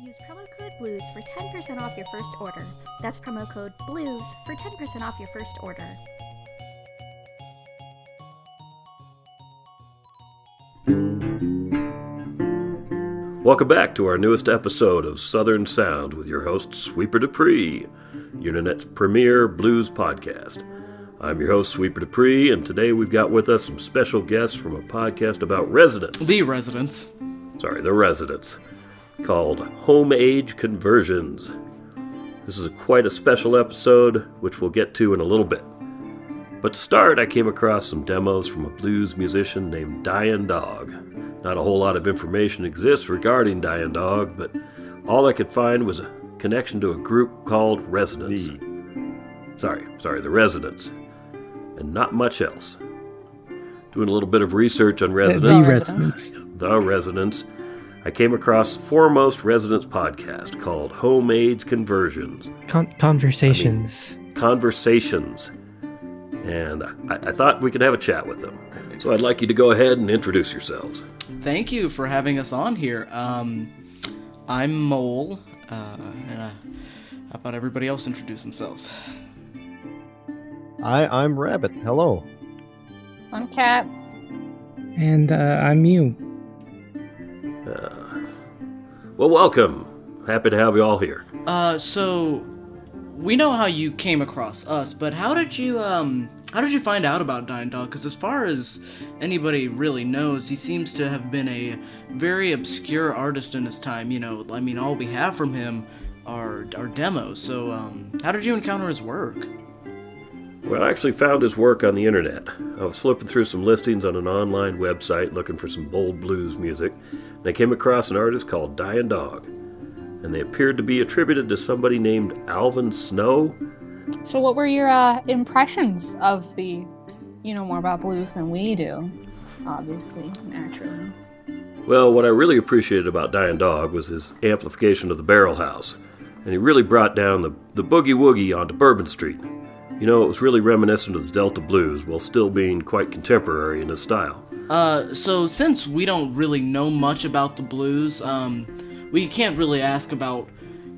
Use promo code BLUES for 10% off your first order. That's promo code BLUES for 10% off your first order. Welcome back to our newest episode of Southern Sound with your host, Sweeper Dupree, your internet's premier blues podcast. I'm your host, Sweeper Dupree, and today we've got with us some special guests from a podcast about residents. The Residents, called Home Age Conversions. This is quite a special episode, which we'll get to in a little bit. But to start, I came across some demos from a blues musician named Dyin. Not a whole lot of information exists regarding Dyin, but all I could find was a connection to a group called Residents. The Residents. And not much else. Doing a little bit of research on Residents. The Residents. I came across the foremost Residents podcast called Home Age Conversions. Conversations. Conversations. And I thought we could have a chat with them. So I'd like you to go ahead and introduce yourselves. Thank you for having us on here. I'm Mole, and how about everybody else introduce themselves? I'm Rabbit. Hello. I'm Cat. And I'm Mew. Well, welcome. Happy to have you all here. So we know how you came across us, but how did you find out about Dyin? Because as far as anybody really knows, he seems to have been a very obscure artist in his time. You know, I mean, all we have from him are demos. So how did you encounter his work? Well, I actually found his work on the internet. I was flipping through some listings on an online website looking for some bold blues music, and I came across an artist called Dyin, and they appeared to be attributed to somebody named Alvin Snow. So what were your impressions of the, you know more about blues than we do, obviously, naturally? Well, what I really appreciated about Dyin was his amplification of the barrel house, and he really brought down the boogie-woogie onto Bourbon Street. You know, it was really reminiscent of the Delta blues while still being quite contemporary in his style. So since we don't really know much about the blues, we can't really ask about,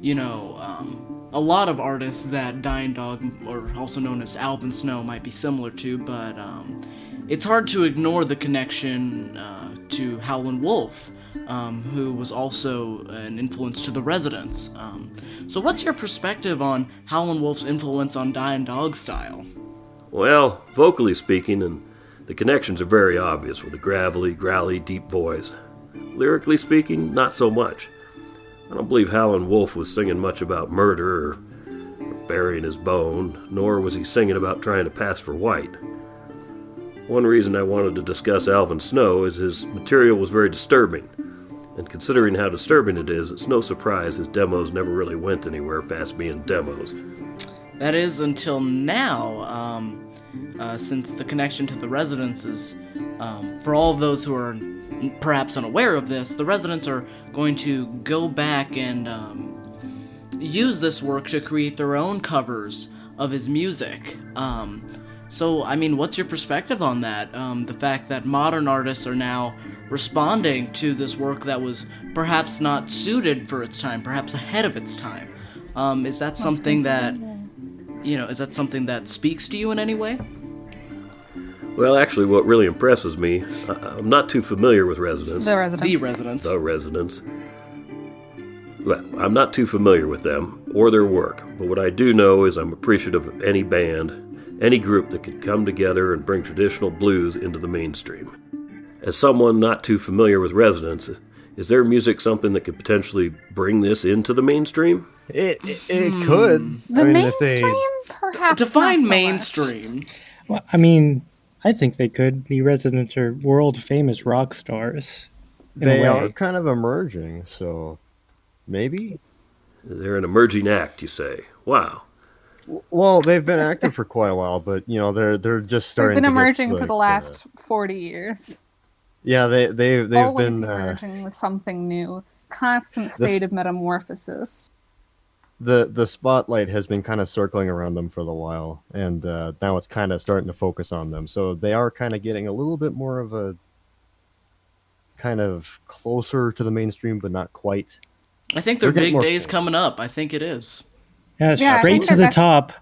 a lot of artists that Dyin, or also known as Alvin Snow, might be similar to, but it's hard to ignore the connection to Howlin Wolf, who was also an influence to the Residents. So what's your perspective on Howlin Wolf's influence on Dyin style? Well, vocally speaking, and the connections are very obvious with a gravelly, growly, deep voice. Lyrically speaking, not so much. I don't believe Howlin Wolf was singing much about murder or burying his bone, nor was he singing about trying to pass for white. One reason I wanted to discuss Alvin Snow is his material was very disturbing, and considering how disturbing it is, it's no surprise his demos never really went anywhere past being demos. That is until now, since the connection to the Residents is, for all of those who are perhaps unaware of this, the Residents are going to go back and use this work to create their own covers of his music. So, I mean, what's your perspective on that? The fact that modern artists are now responding to this work that was perhaps not suited for its time, perhaps ahead of its time. Is that something that, is that something that speaks to you in any way? Well, actually, what really impresses me, I'm not too familiar with Residents. The Residents. The Residents. Well, I'm not too familiar with them or their work, but what I do know is I'm appreciative of any band, any group that can come together and bring traditional blues into the mainstream. As someone not too familiar with Residents, is their music something that could potentially bring this into the mainstream? It could. The mainstream, perhaps. Define not so mainstream. much. Well, I mean, I think they could. The Residents are world-famous rock stars. They are kind of emerging, so maybe? They're an emerging act, you say. Wow. Well, they've been active for quite a while, but, they're just starting to They've been get, emerging for the last 40 years. Yeah, they've Always been emerging with something new. Constant state of metamorphosis. The spotlight has been kind of circling around them for a while, and now it's kind of starting to focus on them. So they are kind of getting a little bit more of a kind of closer to the mainstream, but not quite. I think their They're getting big more day's fame. coming up. I think it is. Yeah, Yeah, I straight think to they're the best- top.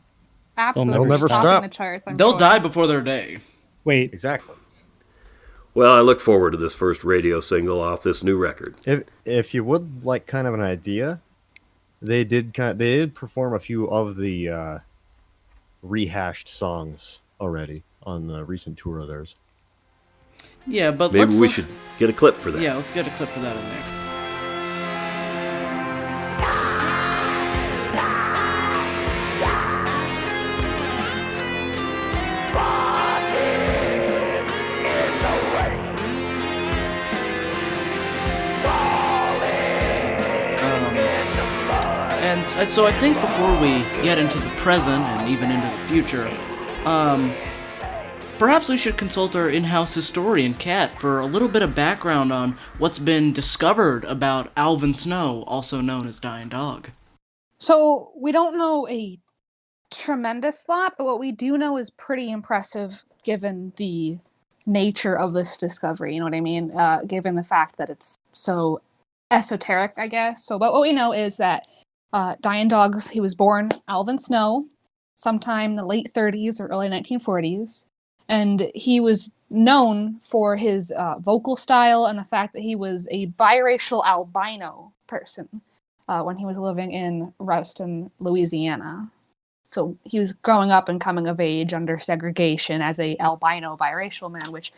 Absolutely never stop. topping the charts. I'm They'll sure. die before their day. Wait, Exactly. Well, I look forward to this first radio single off this new record. If you would like kind of an idea, they did perform a few of the rehashed songs already on the recent tour of theirs. Yeah, but Maybe let's we should get a clip for that. Yeah, let's get a clip for that in there. And so I think before we get into the present and even into the future, perhaps we should consult our in-house historian, Kat, for a little bit of background on what's been discovered about Alvin Snow, also known as Dyin Dog. So we don't know a tremendous lot, but what we do know is pretty impressive given the nature of this discovery. You know what I mean? Given the fact that it's so esoteric, I guess. So, but what we know is that Dyin Dog, he was born Alvin Snow sometime in the late 30s or early 1940s. And he was known for his vocal style and the fact that he was a biracial albino person when he was living in Ruston, Louisiana. So he was growing up and coming of age under segregation as a albino biracial man, which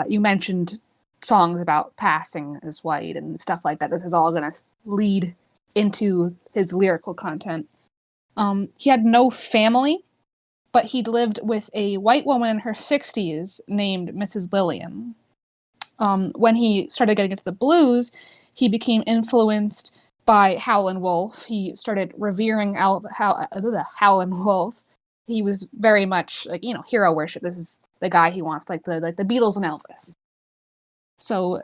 you mentioned songs about passing as white and stuff like that. This is all going to lead into his lyrical content. He had no family, but he'd lived with a white woman in her 60s named Mrs. Lillian. When he started getting into the blues, he became influenced by Howlin Wolf. He started revering Howlin Wolf. He was very much like, hero worship. This is the guy he wants, like the Beatles and Elvis. So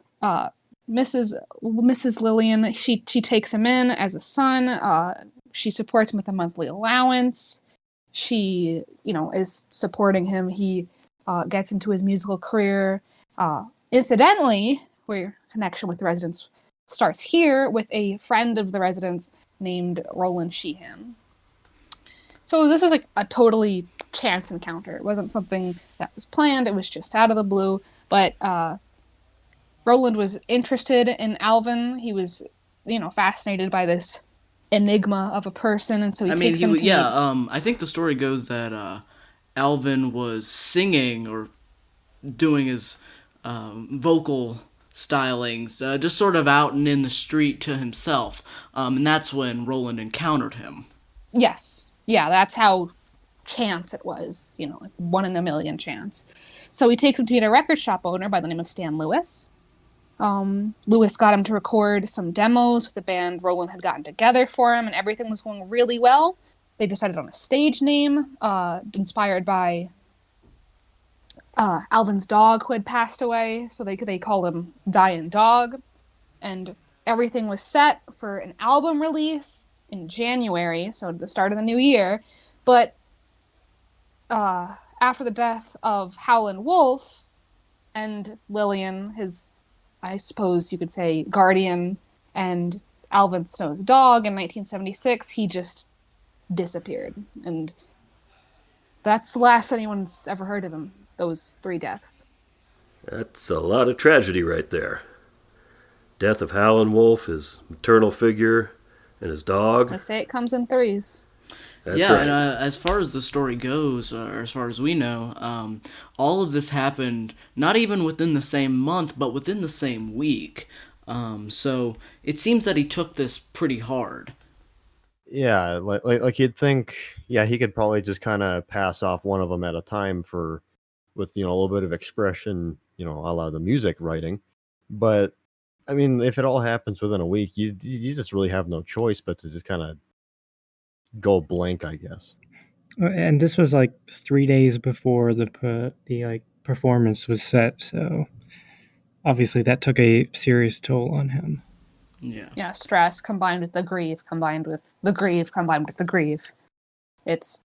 Mrs. Lillian, she takes him in as a son. She supports him with a monthly allowance. She, is supporting him. He gets into his musical career. Incidentally, where connection with the residents starts here with a friend of the residents named Roland Sheehan. So this was like a totally chance encounter. It wasn't something that was planned. It was just out of the blue. But Roland was interested in Alvin. He was, fascinated by this enigma of a person, and so he takes him to meet. I think the story goes that Alvin was singing or doing his vocal stylings, just sort of out and in the street to himself, and that's when Roland encountered him. Yes, yeah, that's how chance it was, like 1 in a million chance. So he takes him to meet a record shop owner by the name of Stan Lewis. Lewis got him to record some demos with the band Roland had gotten together for him, and everything was going really well. They decided on a stage name, inspired by Alvin's dog who had passed away, so they called him Dyin Dog, and everything was set for an album release in January, so the start of the new year. But after the death of Howlin Wolf and Lillian, his, I suppose you could say, guardian, and Alvin Snow's dog in 1976, he just disappeared, and that's the last anyone's ever heard of him. Those 3 deaths. That's a lot of tragedy right there. Death of Howlin Wolf, his maternal figure, and his dog. I say it comes in 3s. That's yeah, right. And as far as the story goes, or as far as we know, all of this happened not even within the same month, but within the same week. So it seems that he took this pretty hard. Yeah, like you'd think, yeah, he could probably just kind of pass off one of them at a time with a little bit of expression, a la the music writing. But I mean, if it all happens within a week, you just really have no choice but to just kind of go blank, I guess. And this was like 3 days before the performance was set, so obviously that took a serious toll on him. Yeah. Stress combined with the grief, combined with the grief, combined with the grief. It's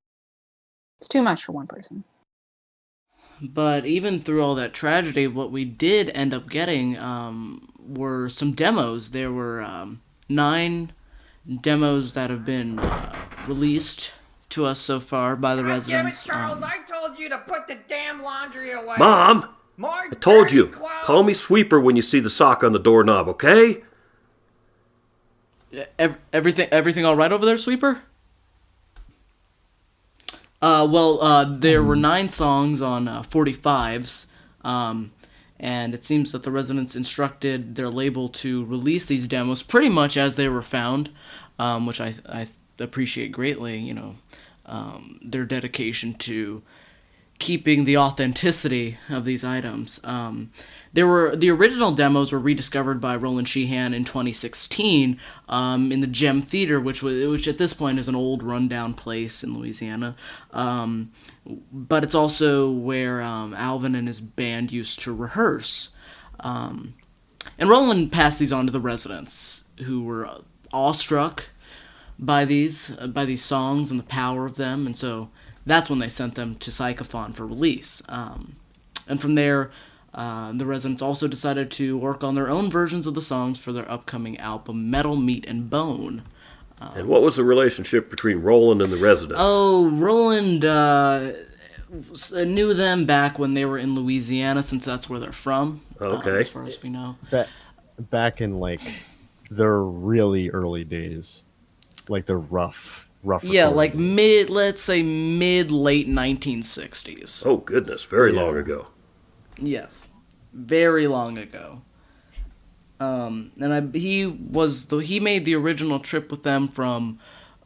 too much for one person. But even through all that tragedy, what we did end up getting were some demos. There were 9 demos that have been released to us so far by the residents. Damn it, Charles! I told you to put the damn laundry away. Mom! More I told dirty you. clothes. Call me Sweeper when you see the sock on the doorknob, okay? Everything all right over there, Sweeper? There were 9 songs on 45s, and it seems that the residents instructed their label to release these demos pretty much as they were found, which I appreciate greatly, their dedication to keeping the authenticity of these items. The original demos were rediscovered by Roland Sheehan in 2016 in the Gem Theater, which at this point is an old rundown place in Louisiana. But it's also where Alvin and his band used to rehearse. And Roland passed these on to the residents, who were awestruck by these songs and the power of them, and so that's when they sent them to Psychophon for release. And from there, the residents also decided to work on their own versions of the songs for their upcoming album, Metal, Meat, and Bone. And what was the relationship between Roland and the residents? Oh, Roland knew them back when they were in Louisiana, since that's where they're from. Okay. As far as we know. Back in, their really early days. The rough Yeah, recording. let's say mid-late 1960s. Oh, goodness. Very long ago. Yes, very long ago. He made the original trip with them from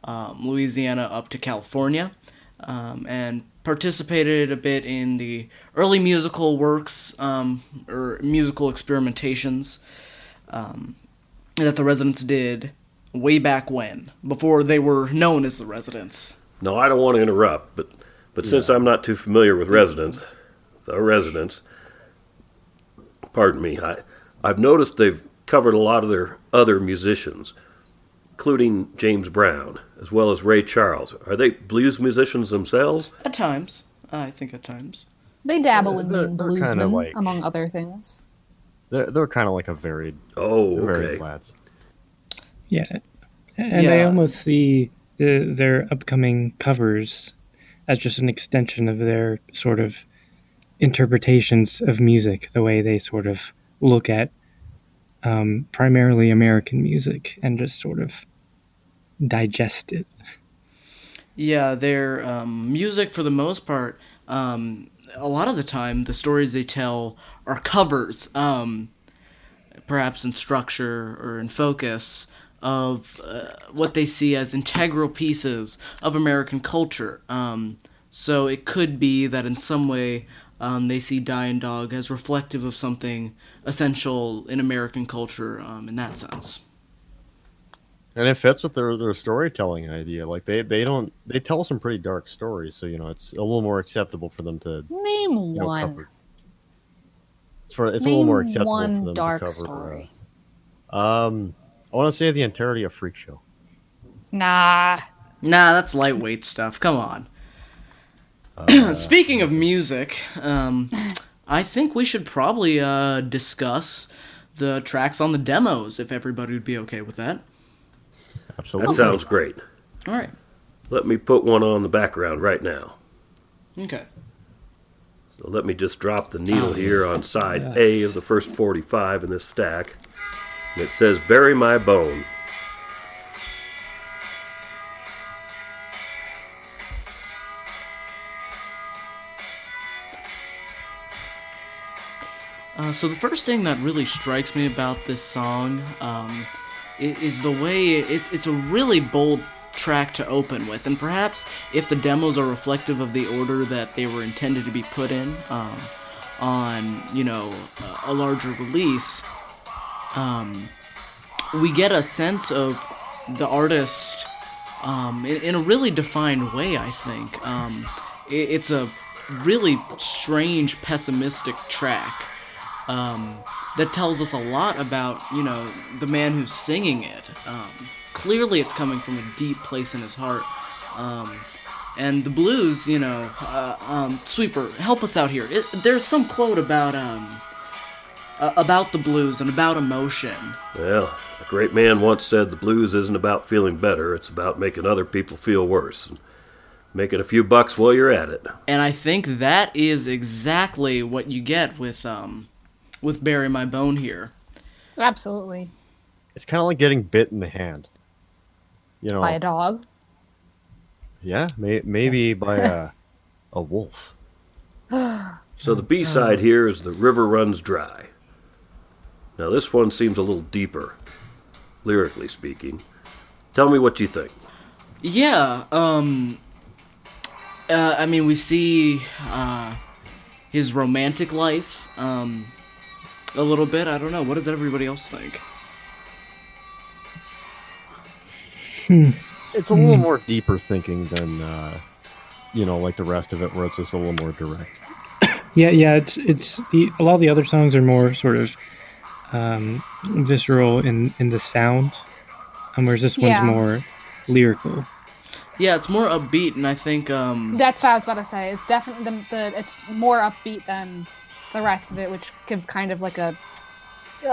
Louisiana up to California, and participated a bit in the early musical works or musical experimentations that the residents did way back when, before they were known as the residents. No, I don't want to interrupt, but since I'm not too familiar with the residents, pardon me, I've noticed they've covered a lot of their other musicians, including James Brown, as well as Ray Charles. Are they blues musicians themselves? At times. I think at times. They dabble in They're being kinda bluesmen, among other things. They're kind of like a varied Okay. lads. Yeah, and I almost see their upcoming covers as just an extension of their sort of interpretations of music, the way they sort of look at primarily American music and just sort of digest it. Yeah, their music, for the most part, a lot of the time, the stories they tell are covers, perhaps in structure or in focus, of what they see as integral pieces of American culture. So it could be that in some way they see Dyin Dog as reflective of something essential in American culture in that sense. And it fits with their storytelling idea. They tell some pretty dark stories, so it's a little more acceptable for them to Name one. cover. It's a little more Name acceptable one for them dark to cover. story. I want to say the entirety of Freak Show. Nah. Nah, that's lightweight stuff. Come on. Speaking of music, I think we should probably discuss the tracks on the demos, if everybody would be okay with that. Absolutely. That sounds great. All right. Let me put one on the background right now. Okay. So let me just drop the needle here on side A of the first 45 in this stack. And it says, "Bury My Bone." So the first thing that really strikes me about this song is the way it's a really bold track to open with, and perhaps if the demos are reflective of the order that they were intended to be put in on a larger release, we get a sense of the artist in a really defined way. I think it's a really strange, pessimistic track that tells us a lot about the man who's singing it. Clearly it's coming from a deep place in his heart, and the blues, Sweeper, help us out here. There's some quote about about the blues and about emotion. Well, a great man once said the blues isn't about feeling better, it's about making other people feel worse. And making a few bucks while you're at it. And I think that is exactly what you get with Bury My Bone here. Absolutely. It's kind of like getting bit in the hand. You know, By a dog. yeah, maybe by a wolf. So the B-side here is The River Runs Dry. Now this one seems a little deeper, lyrically speaking. Tell me what you think. Yeah, I mean, we see his romantic life a little bit. I don't know. What does everybody else think? It's a little more deeper thinking than like the rest of it, where it's just a little more direct. Yeah. It's a lot of the other songs are more sort of visceral in the sound, whereas this one's more lyrical. Yeah, it's more upbeat, and I think that's what I was about to say. It's definitely it's more upbeat than the rest of it, which gives kind of like a.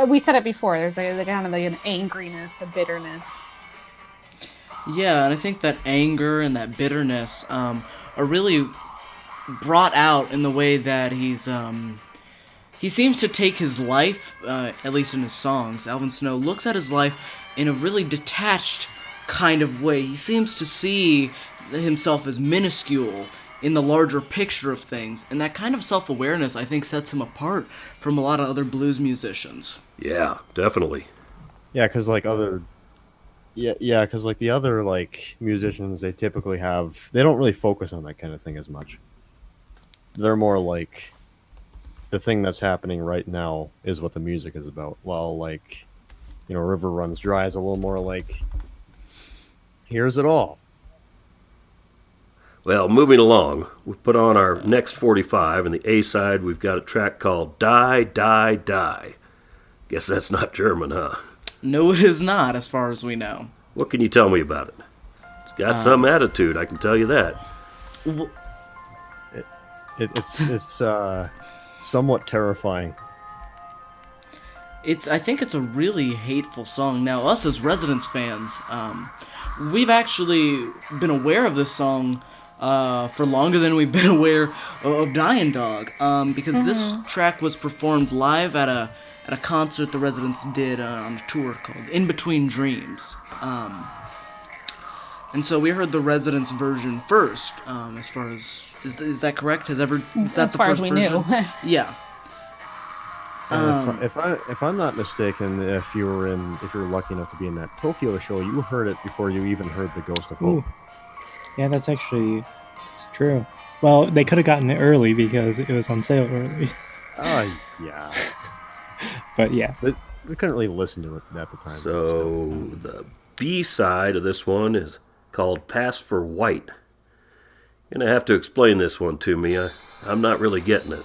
We said it before. There's kind of like an angriness, a bitterness. Yeah, and I think that anger and that bitterness are really brought out in the way that he seems to take his life, at least in his songs. Alvin Snow looks at his life in a really detached kind of way. He seems to see himself as minuscule in the larger picture of things, and that kind of self-awareness, I think, sets him apart from a lot of other blues musicians. Yeah, definitely. Yeah, because like the other like musicians, they typically they don't really focus on that kind of thing as much. They're more like the thing that's happening right now is what the music is about. While like, River Runs Dry is a little more like, here's it all. Well, moving along, we put on our next 45, and the A side we've got a track called Die, Die, Die. Guess that's not German, huh? No, it is not, as far as we know. What can you tell me about it? It's got some attitude, I can tell you that. It's somewhat terrifying. I think it's a really hateful song. Now, us as Residents fans, we've actually been aware of this song for longer than we've been aware of Dyin Dog, because this track was performed live at a concert the Residents did on a tour called In Between Dreams. And so we heard the Residents version first, as far as... Is that correct? Is that as the far first as we version? knew. Yeah. If I'm not mistaken, if you're lucky enough to be in that Tokyo show, you heard it before you even heard the Ghost of Hope. Yeah, it's true. Well, they could have gotten it early because it was on sale early. Yeah. But yeah. We couldn't really listen to it at the time. So the B side of this one is called Pass for White. You're going to have to explain this one to me. I'm not really getting it.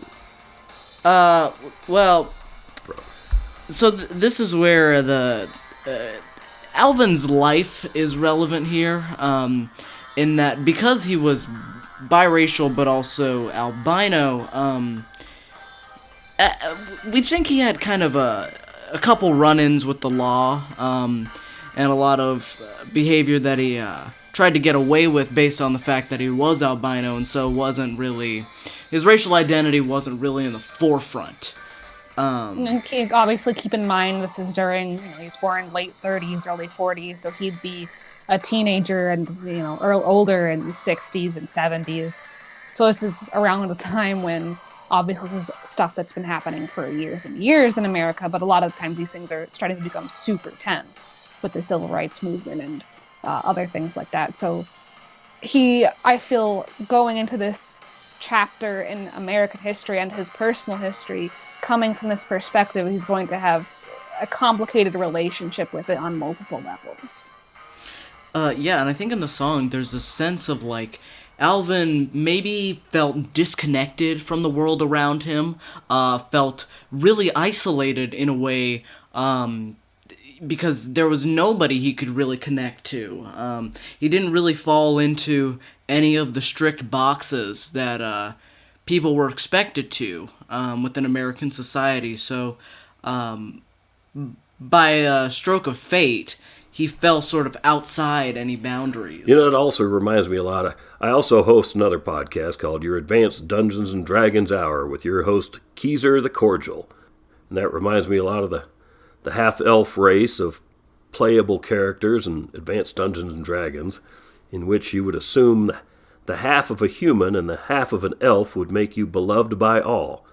Well, so this is where the Alvin's life is relevant here, in that because he was biracial but also albino, we think he had kind of a couple run-ins with the law, and a lot of behavior that he tried to get away with based on the fact that he was albino, and so his racial identity wasn't really in the forefront. And obviously keep in mind this is during, he's born late 30s, early 40s, so he'd be a teenager and, or older in the 60s and 70s. So this is around the time when obviously this is stuff that's been happening for years and years in America, but a lot of times these things are starting to become super tense with the civil rights movement and other things like that. So I feel going into this chapter in American history and his personal history, coming from this perspective, he's going to have a complicated relationship with it on multiple levels. Yeah, and I think in the song there's a sense of like Alvin maybe felt disconnected from the world around him, felt really isolated in a way, because there was nobody he could really connect to. He didn't really fall into any of the strict boxes that people were expected to within American society. So by a stroke of fate, he fell sort of outside any boundaries. You know, it also reminds me a lot of... I also host another podcast called Your Advanced Dungeons & Dragons Hour with your host, Keezer the Cordial. And that reminds me a lot of the half-elf race of playable characters in Advanced Dungeons & Dragons, in which you would assume the half of a human and the half of an elf would make you beloved by all.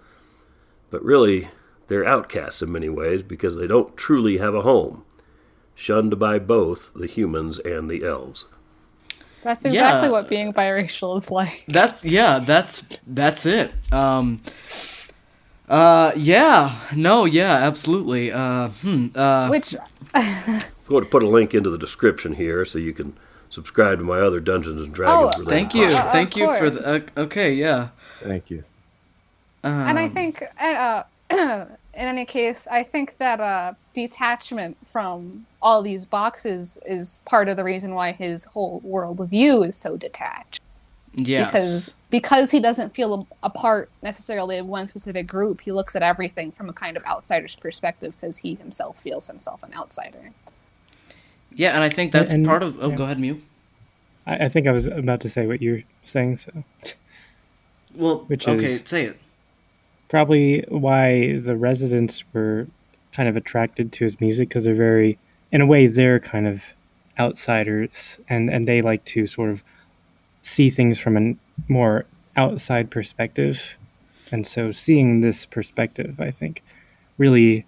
But really, they're outcasts in many ways because they don't truly have a home, shunned by both the humans and the elves. That's exactly what being biracial is like. That's it. Absolutely. Which I'm going to put a link into the description here so you can subscribe to my other Dungeons and Dragons related thank you. podcasts. Thank you for course. the. Okay, yeah. Thank you. and I think, in any case, I think that detachment from all these boxes is part of the reason why his whole worldview is so detached. Yes. Because he doesn't feel a part necessarily of one specific group, he looks at everything from a kind of outsider's perspective because he himself feels himself an outsider. Yeah, and I think that's part of... Oh, yeah. go ahead, Mew. I think I was about to say what you're saying, so Well, is- say it. probably why the residents were kind of attracted to his music, because they're very, in a way, they're kind of outsiders, and they like to sort of see things from a more outside perspective. And so seeing this perspective, I think, really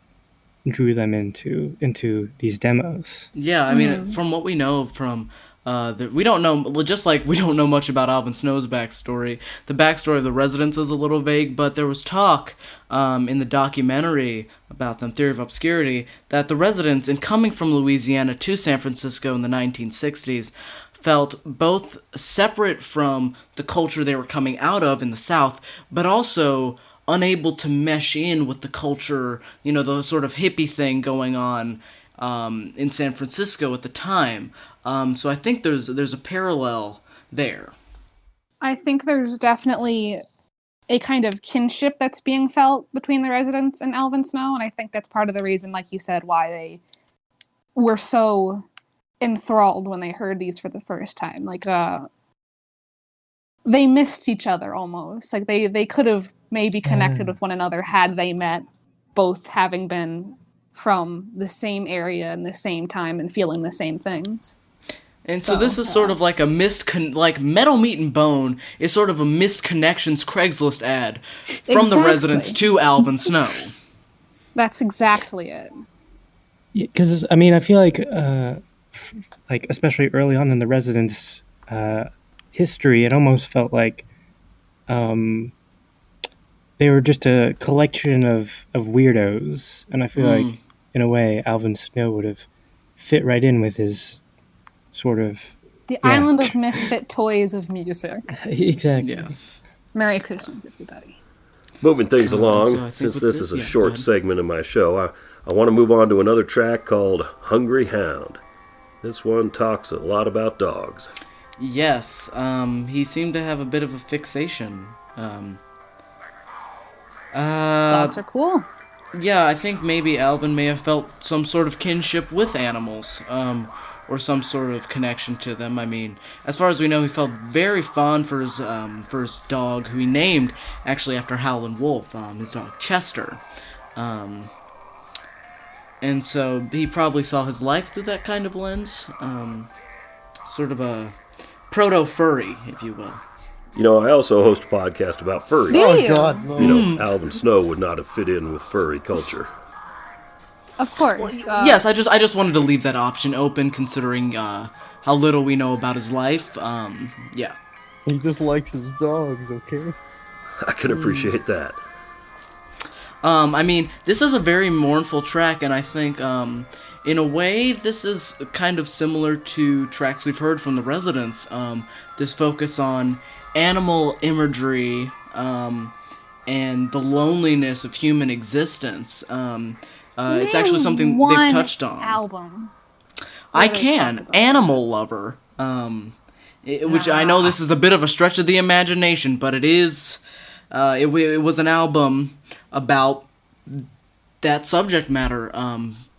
drew them into these demos. Yeah, I mean, from what we know from... we don't know, just like we don't know much about Alvin Snow's backstory. The backstory of the residents is a little vague, but there was talk in the documentary about them, Theory of Obscurity, that the residents, in coming from Louisiana to San Francisco in the 1960s, felt both separate from the culture they were coming out of in the South, but also unable to mesh in with the culture, you know, the sort of hippie thing going on in San Francisco at the time. So I think there's a parallel there. I think there's definitely a kind of kinship that's being felt between the residents and Alvin Snow, and I think that's part of the reason, like you said, why they were so enthralled when they heard these for the first time. Like, they missed each other almost. Like, they could have maybe connected with one another had they met, both having been from the same area and the same time and feeling the same things. And so this is sort of like a like Metal Meat and Bone is sort of a missed connections Craigslist ad from the residents to Alvin Snow. That's exactly it. Because I mean, I feel like especially early on in the residents' history, it almost felt like they were just a collection of weirdos, and I feel like, in a way, Alvin Snow would have fit right in with his sort of... The island of misfit toys of music. Exactly. Yes. Merry Christmas, everybody. Moving things along, so I think since with this this- is a yeah, go short ahead. segment of my show, I want to move on to another track called Hungry Hound. This one talks a lot about dogs. Yes, he seemed to have a bit of a fixation. Dogs are cool. Yeah, I think maybe Alvin may have felt some sort of kinship with animals, or some sort of connection to them. I mean, as far as we know, he felt very fond for his dog, who he named actually after Howlin Wolf, his dog Chester. And so he probably saw his life through that kind of lens, sort of a proto-furry, if you will. You know, I also host a podcast about furry. Do you? God, no. You know, Alvin Snow would not have fit in with furry culture. Of course. Yes, I just wanted to leave that option open, considering how little we know about his life. Yeah. He just likes his dogs, okay? I can appreciate that. I mean, this is a very mournful track, and I think, in a way, this is kind of similar to tracks we've heard from the residents. This focus on animal imagery, and the loneliness of human existence. It's actually something they've touched on. Album. I can. Animal Lover. Which I know this is a bit of a stretch of the imagination, but it is. It was an album about that subject matter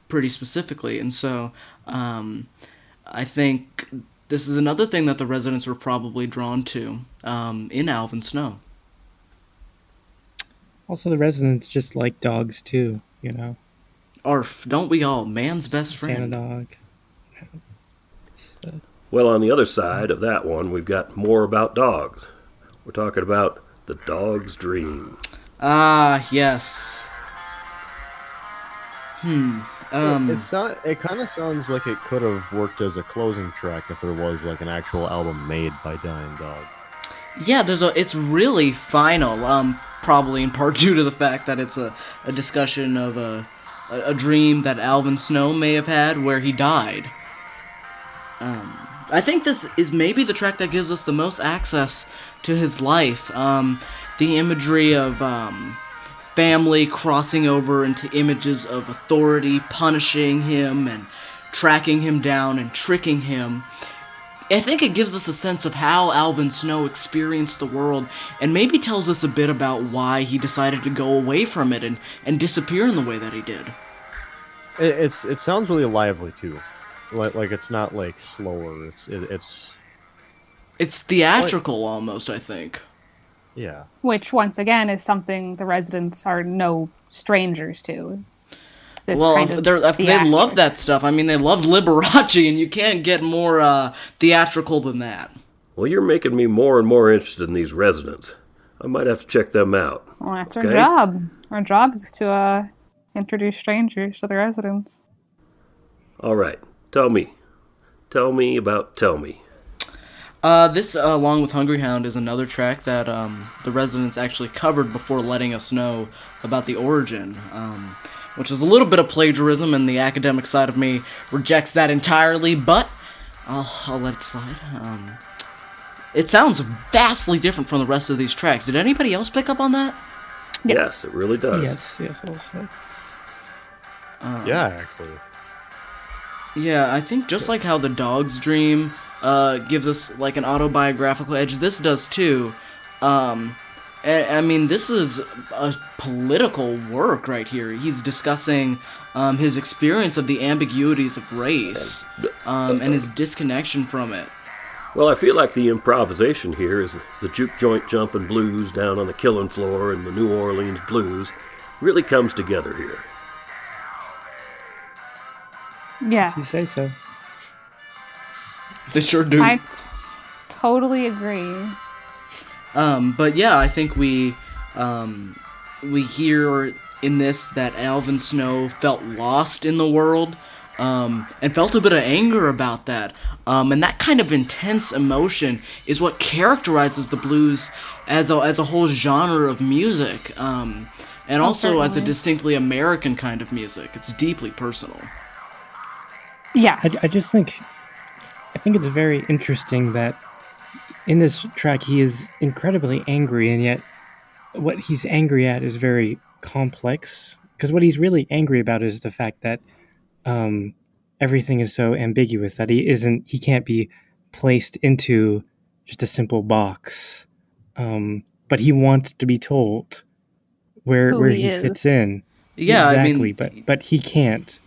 pretty specifically. And so I think this is another thing that the residents were probably drawn to in Alvin Snow. Also, the residents just like dogs too, you know. Arf, don't we all? Man's best friend. Santa dog. Well, on the other side of that one, we've got more about dogs. We're talking about The Dog's Dream. Ah, yes. It kind of sounds like it could have worked as a closing track if there was like an actual album made by Dyin Dog. Yeah, it's really final, probably in part due to the fact that it's a discussion of a dream that Alvin Snow may have had where he died. I think this is maybe the track that gives us the most access to his life. The imagery of family crossing over into images of authority, punishing him and tracking him down and tricking him. I think it gives us a sense of how Alvin Snow experienced the world, and maybe tells us a bit about why he decided to go away from it and disappear in the way that he did. It sounds really lively too, like it's not like slower. It's theatrical almost, I think. Yeah. Which, once again, is something the residents are no strangers to. This Well, kind of they love that theatrics. stuff. I mean, they loved Liberace, and you can't get more theatrical than that. Well, you're making me more and more interested in these residents. I might have to check them out. Well, that's Okay. our job. Our job is to introduce strangers to the residents. All right, tell me. Tell me about Tell Me. This, along with Hungry Hound, is another track that the residents actually covered before letting us know about the origin, which is a little bit of plagiarism, and the academic side of me rejects that entirely, but I'll let it slide. It sounds vastly different from the rest of these tracks. Did anybody else pick up on that? Yes, it really does. Yes, also. Yeah, actually. Yeah, I think just like how The Dog's Dream gives us like an autobiographical edge, this does too. I mean, this is a political work right here. He's discussing his experience of the ambiguities of race and his disconnection from it. Well, I feel like the improvisation here is the juke joint jumping blues down on the killing floor and the New Orleans blues really comes together here. Yes. You say so. They sure do. I totally agree. But yeah, I think we hear in this that Alvin Snow felt lost in the world, and felt a bit of anger about that. And that kind of intense emotion is what characterizes the blues as a whole genre of music, and also as a certainly. distinctly American kind of music. It's deeply personal. Yes. I think it's very interesting that in this track he is incredibly angry, and yet what he's angry at is very complex. Because what he's really angry about is the fact that everything is so ambiguous that he can't be placed into just a simple box. But he wants to be told where Who he he fits is. in. Yeah, exactly, I mean, but he can't.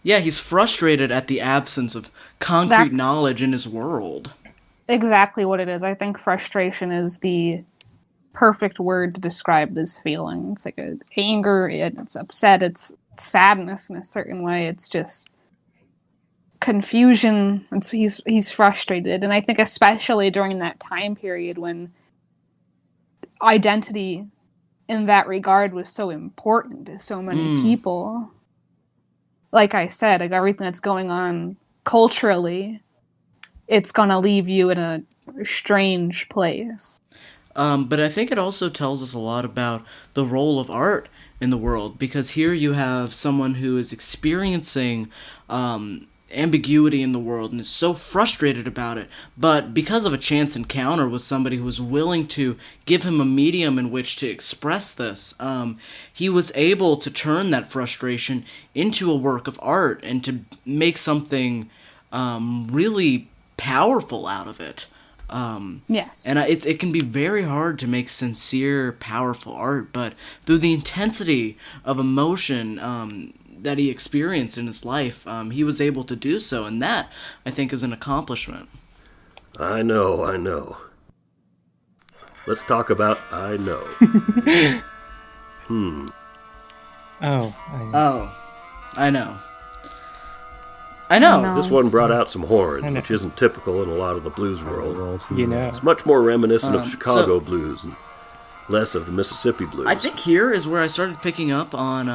yeah, he's frustrated at the absence of concrete That's- knowledge in his world. Exactly what it is. I think frustration is the perfect word to describe this feeling. It's like anger, it's upset, it's sadness in a certain way. It's just confusion. And so he's frustrated. And I think especially during that time period when identity in that regard was so important to so many people. Like I said, like everything that's going on culturally, it's gonna leave you in a strange place. But I think it also tells us a lot about the role of art in the world, because here you have someone who is experiencing ambiguity in the world and is so frustrated about it, but because of a chance encounter with somebody who was willing to give him a medium in which to express this, he was able to turn that frustration into a work of art and to make something really powerful out of it. Yes. And it can be very hard to make sincere, powerful art, but through the intensity of emotion that he experienced in his life, he was able to do so, and that, I think, is an accomplishment. I know. Let's talk about I Know. I know. I know. This one brought out some horns, which isn't typical in a lot of the blues world. You know. It's much more reminiscent of Chicago blues and less of the Mississippi blues. I think here is where I started picking up on.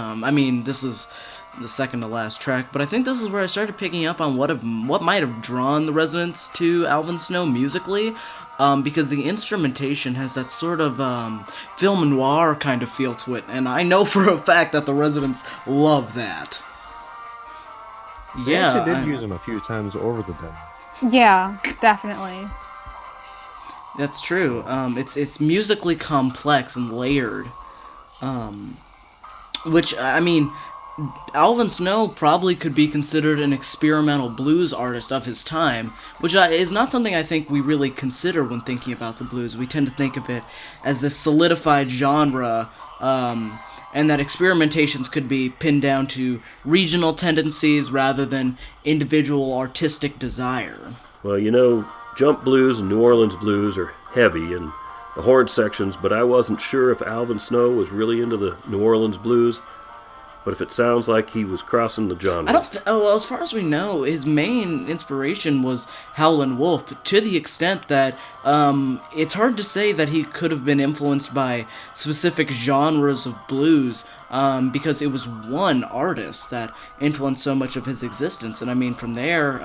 This is the second to last track, but I think this is where I started picking up on what might have drawn the Residents to Alvin Snow musically, because the instrumentation has that sort of film noir kind of feel to it, and I know for a fact that the Residents love that. They actually did use them a few times over the demo. Yeah, definitely. That's true. It's musically complex and layered, which, I mean, Alvin Snow probably could be considered an experimental blues artist of his time, which is not something I think we really consider when thinking about the blues. We tend to think of it as this solidified genre, and that experimentations could be pinned down to regional tendencies rather than individual artistic desire. Well, jump blues and New Orleans blues are heavy in the horn sections, but I wasn't sure if Alvin Snow was really into the New Orleans blues. But if it sounds like he was crossing the genres. As far as we know, his main inspiration was Howlin' Wolf, to the extent that it's hard to say that he could have been influenced by specific genres of blues, because it was one artist that influenced so much of his existence. And I mean, from there,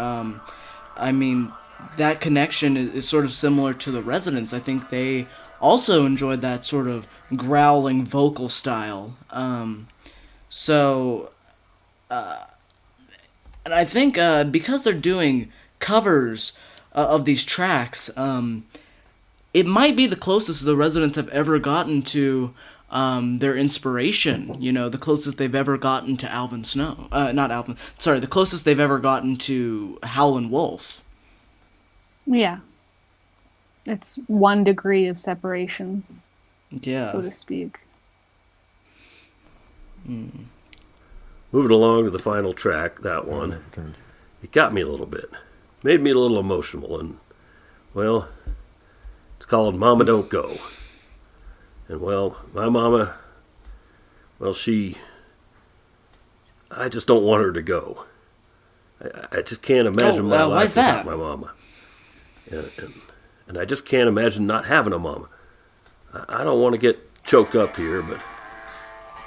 that connection is sort of similar to the Residents. I think they also enjoyed that sort of growling vocal style. And I think because they're doing covers of these tracks, it might be the closest the Residents have ever gotten to their inspiration. The closest they've ever gotten to Alvin Snow. The closest they've ever gotten to Howlin' Wolf. Yeah. It's 1 degree of separation, so to speak. Moving along to the final track, that one, it got me a little bit. Made me a little emotional, and, well, it's called Mama Don't Go. And, well, my mama, well, I just don't want her to go. I just can't imagine my life without my mama. And I just can't imagine not having a mama. I don't want to get choked up here, but,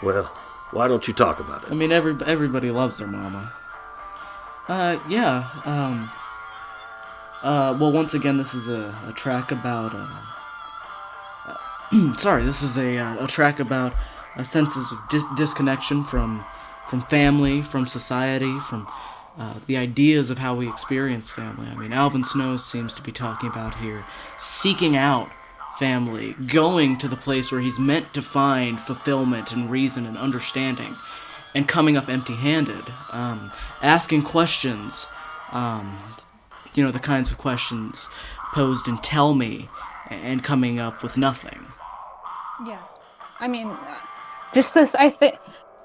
well, why don't you talk about it? I mean, everybody loves their mama. Well, once again, this is a track about... this is a track about senses of disconnection from family, from society, from the ideas of how we experience family. I mean, Alvin Snow seems to be talking about here seeking out family, going to the place where he's meant to find fulfillment and reason and understanding, and coming up empty-handed, asking questions, the kinds of questions posed in Tell Me, and coming up with nothing. Yeah. I mean, just this, I think,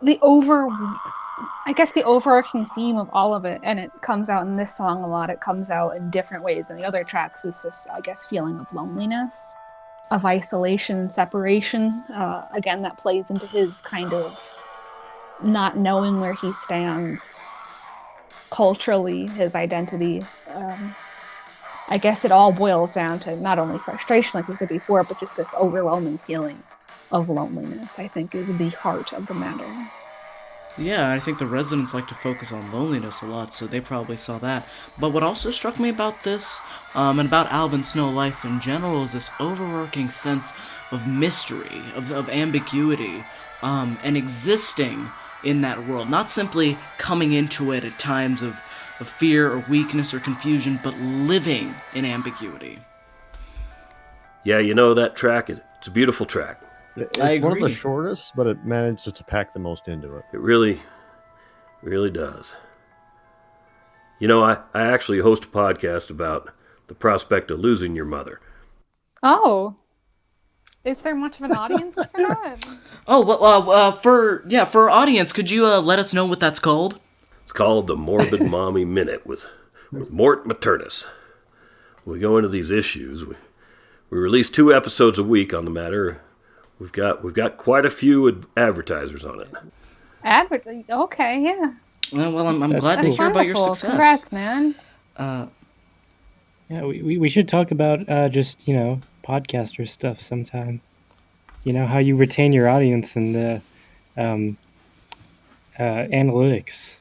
the overarching theme of all of it, and it comes out in this song a lot, it comes out in different ways in the other tracks, is this, I guess, feeling of loneliness, of isolation and separation. Again, that plays into his kind of not knowing where he stands culturally, his identity. I guess it all boils down to not only frustration, like we said before, but just this overwhelming feeling of loneliness, I think, is the heart of the matter. Yeah, I think the Residents like to focus on loneliness a lot, so they probably saw that. But what also struck me about this, and about Alvin Snow life in general, is this overarching sense of mystery, of ambiguity, and existing in that world. Not simply coming into it at times of fear or weakness or confusion, but living in ambiguity. Yeah, that track, it's a beautiful track. It's one of the shortest, but it manages to pack the most into it. It really, really does. I actually host a podcast about the the prospect of losing your mother. Oh. Is there much of an audience for that? Oh, well, for our audience, could you let us know what that's called? It's called the Morbid Mommy Minute with Mort Maternus. We go into these issues. We release 2 episodes a week on the matter. We've got quite a few advertisers on it. Okay, yeah. Well, I'm glad to cool. hear about your Wonderful. success. Congrats, man. Yeah, we should talk about just, podcaster stuff sometime. How you retain your audience and the analytics.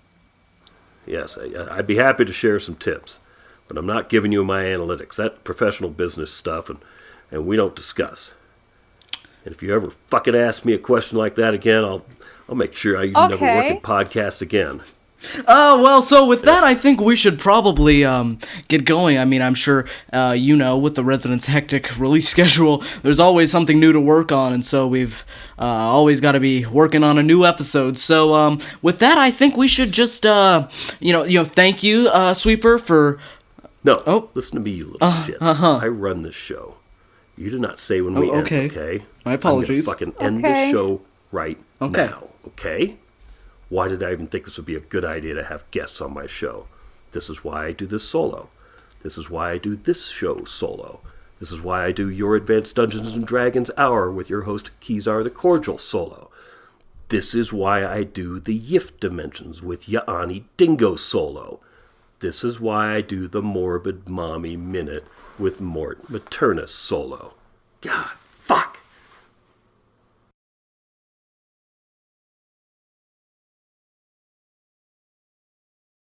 Yes, I'd be happy to share some tips, but I'm not giving you my analytics. That's professional business stuff, and we don't discuss. And if you ever fucking ask me a question like that again, I'll make sure you never work in podcasts again. Well, so with that, I think we should probably get going. I mean, I'm sure with the Resident's hectic release schedule, there's always something new to work on, and so we've always got to be working on a new episode. So with that, I think we should just thank you, Sweeper, for. No, Oh. Listen to me, you little shit. I run this show. You do not say when we end, okay? My apologies. I'm gonna fucking end this show right now, okay? Why did I even think this would be a good idea to have guests on my show? This is why I do this solo. This is why I do this show solo. This is why I do your Advanced Dungeons & Dragons Hour with your host Kizar the Cordial solo. This is why I do the Yift Dimensions with Yaani Dingo solo. This is why I do the Morbid Mommy Minute with Mort Maternus solo. God